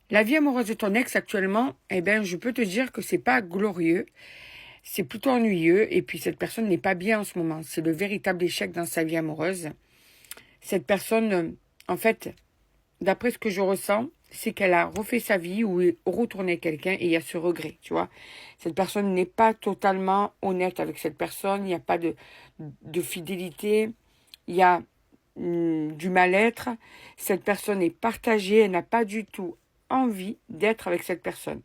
La vie amoureuse de ton ex actuellement, eh ben, je peux te dire que c'est pas glorieux, c'est plutôt ennuyeux, et puis cette personne n'est pas bien en ce moment. C'est le véritable échec dans sa vie amoureuse. Cette personne, en fait, d'après ce que je ressens, c'est qu'elle a refait sa vie ou retourné quelqu'un et il y a ce regret, tu vois. Cette personne n'est pas totalement honnête avec cette personne, il n'y a pas de fidélité, il y a du mal-être. Cette personne est partagée, elle n'a pas du tout envie d'être avec cette personne.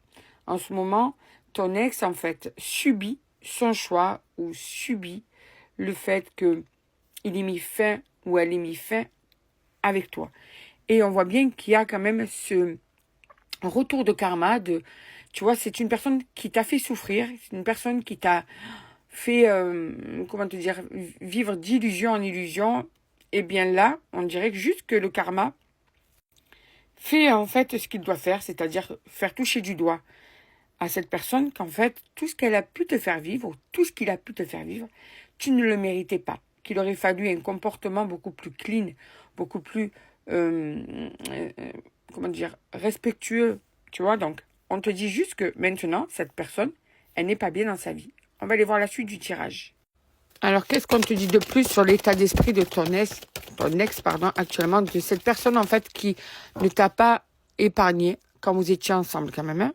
En ce moment, ton ex, en fait, subit son choix ou subit le fait qu'il ait mis fin ou elle ait mis fin avec toi. Et on voit bien qu'il y a quand même ce retour de karma tu vois, c'est une personne qui t'a fait souffrir, c'est une personne qui t'a fait, comment te dire, vivre d'illusion en illusion. Et bien là, on dirait que juste que le karma fait en fait ce qu'il doit faire, c'est-à-dire faire toucher du doigt à cette personne qu'en fait, tout ce qu'elle a pu te faire vivre, ou tout ce qu'il a pu te faire vivre, tu ne le méritais pas. Qu'il aurait fallu un comportement beaucoup plus clean, beaucoup plus, comment dire, respectueux, tu vois. Donc, on te dit juste que maintenant, cette personne, elle n'est pas bien dans sa vie. On va aller voir la suite du tirage. Alors, qu'est-ce qu'on te dit de plus sur l'état d'esprit de ton ex, pardon, actuellement, de cette personne, en fait, qui ne t'a pas épargné quand vous étiez ensemble, quand même, hein?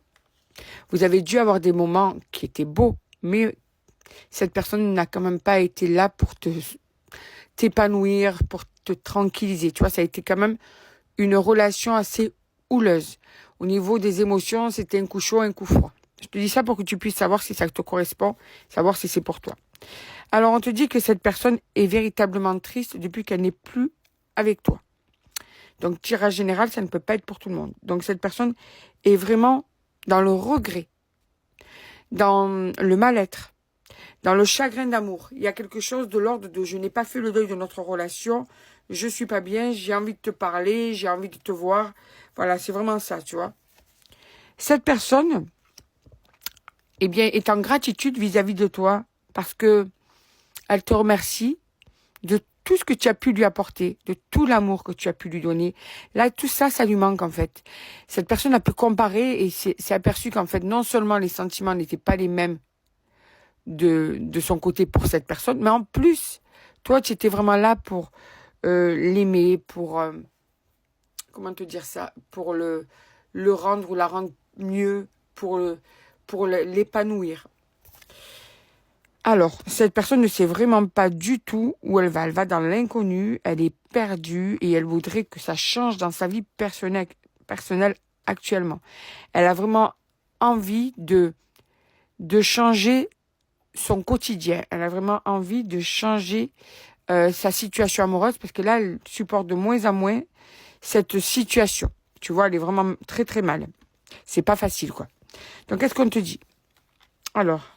Vous avez dû avoir des moments qui étaient beaux, mais cette personne n'a quand même pas été là pour t'épanouir, pour te tranquilliser. Tu vois, ça a été quand même une relation assez houleuse. Au niveau des émotions, c'était un coup chaud, un coup froid. Je te dis ça pour que tu puisses savoir si ça te correspond, savoir si c'est pour toi. Alors, on te dit que cette personne est véritablement triste depuis qu'elle n'est plus avec toi. Donc, tirage général, ça ne peut pas être pour tout le monde. Donc, cette personne est vraiment dans le regret, dans le mal-être, dans le chagrin d'amour. Il y a quelque chose de l'ordre de « je n'ai pas fait le deuil de notre relation, je suis pas bien, j'ai envie de te parler, j'ai envie de te voir ». Voilà, c'est vraiment ça, tu vois. Cette personne, eh bien, est en gratitude vis-à-vis de toi parce que elle te remercie de tout ce que tu as pu lui apporter, de tout l'amour que tu as pu lui donner. Là, tout ça, ça lui manque en fait. Cette personne a pu comparer et s'est aperçue qu'en fait, non seulement les sentiments n'étaient pas les mêmes de son côté pour cette personne, mais en plus, toi, tu étais vraiment là pour l'aimer, pour, comment te dire ça, pour le rendre ou la rendre mieux, pour l'épanouir. Alors, cette personne ne sait vraiment pas du tout où elle va. Elle va dans l'inconnu, elle est perdue et elle voudrait que ça change dans sa vie personnelle actuellement. Elle a vraiment envie de changer son quotidien. Elle a vraiment envie de changer sa situation amoureuse parce que là, elle supporte de moins en moins cette situation. Tu vois, elle est vraiment très très mal. C'est pas facile, quoi. Donc, qu'est-ce qu'on te dit? Alors,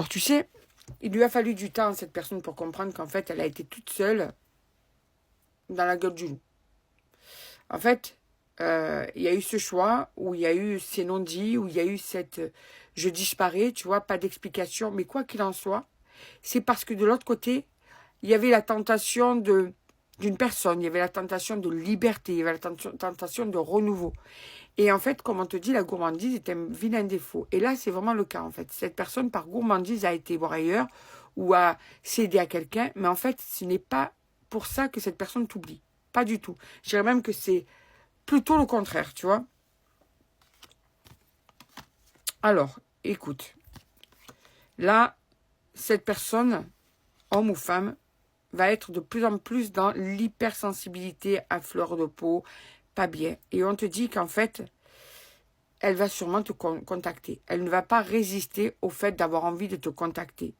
tu sais, il lui a fallu du temps à cette personne pour comprendre qu'en fait, elle a été toute seule dans la gueule du loup. En fait, il y a eu ce choix, où il y a eu ces non-dits, où il y a eu cette je disparais, tu vois, pas d'explication. Mais quoi qu'il en soit, c'est parce que de l'autre côté, il y avait la tentation d'une personne, il y avait la tentation de liberté, il y avait la tentation de renouveau. Et en fait, comme on te dit, la gourmandise est un vilain défaut. Et là, c'est vraiment le cas, en fait. Cette personne, par gourmandise, a été voir ailleurs ou a cédé à quelqu'un. Mais en fait, ce n'est pas pour ça que cette personne t'oublie. Pas du tout. Je dirais même que c'est plutôt le contraire, tu vois. Alors, écoute. Là, cette personne, homme ou femme, va être de plus en plus dans l'hypersensibilité à fleur de peau, pas bien. Et on te dit qu'en fait, elle va sûrement te contacter. Elle ne va pas résister au fait d'avoir envie de te contacter.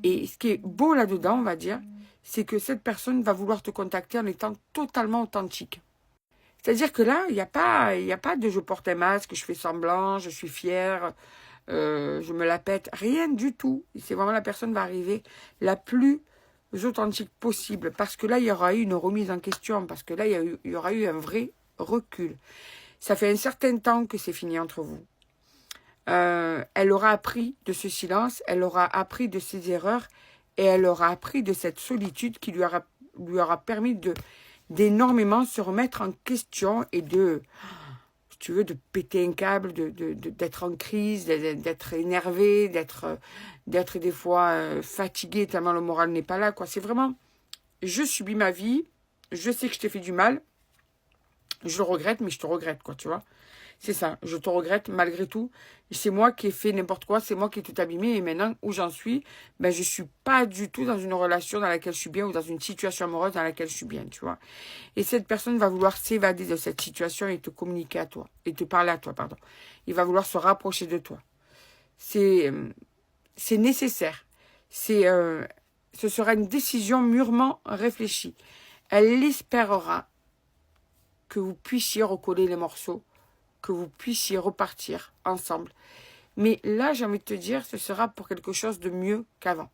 Et ce qui est beau là-dedans, on va dire, c'est que cette personne va vouloir te contacter en étant totalement authentique. C'est-à-dire que là, il n'y a pas de je porte un masque, je fais semblant, je suis fière, je me la pète. Rien du tout. C'est vraiment la personne va arriver la plus authentique possible. Parce que là, il y aura eu une remise en question. Parce que là, il y aura eu un vrai recul. Ça fait un certain temps que c'est fini entre vous. Elle aura appris de ce silence, elle aura appris de ses erreurs et elle aura appris de cette solitude qui lui aura permis d'énormément se remettre en question et de, si tu veux, de péter un câble, d'être en crise, d'être énervé, d'être des fois fatigué tellement le moral n'est pas là, quoi. C'est vraiment, je subis ma vie, je sais que je t'ai fait du mal, je le regrette, mais je te regrette, quoi, tu vois. C'est ça, je te regrette malgré tout. C'est moi qui ai fait n'importe quoi, c'est moi qui ai tout abîmé. Et maintenant, où j'en suis, ben, je suis pas du tout dans une relation dans laquelle je suis bien ou dans une situation amoureuse dans laquelle je suis bien, tu vois. Et cette personne va vouloir s'évader de cette situation et te communiquer à toi, et te parler à toi, pardon. Il va vouloir se rapprocher de toi. C'est nécessaire. Ce sera une décision mûrement réfléchie. Elle espérera que vous puissiez recoller les morceaux, que vous puissiez repartir ensemble. Mais là, j'ai envie de te dire, ce sera pour quelque chose de mieux qu'avant.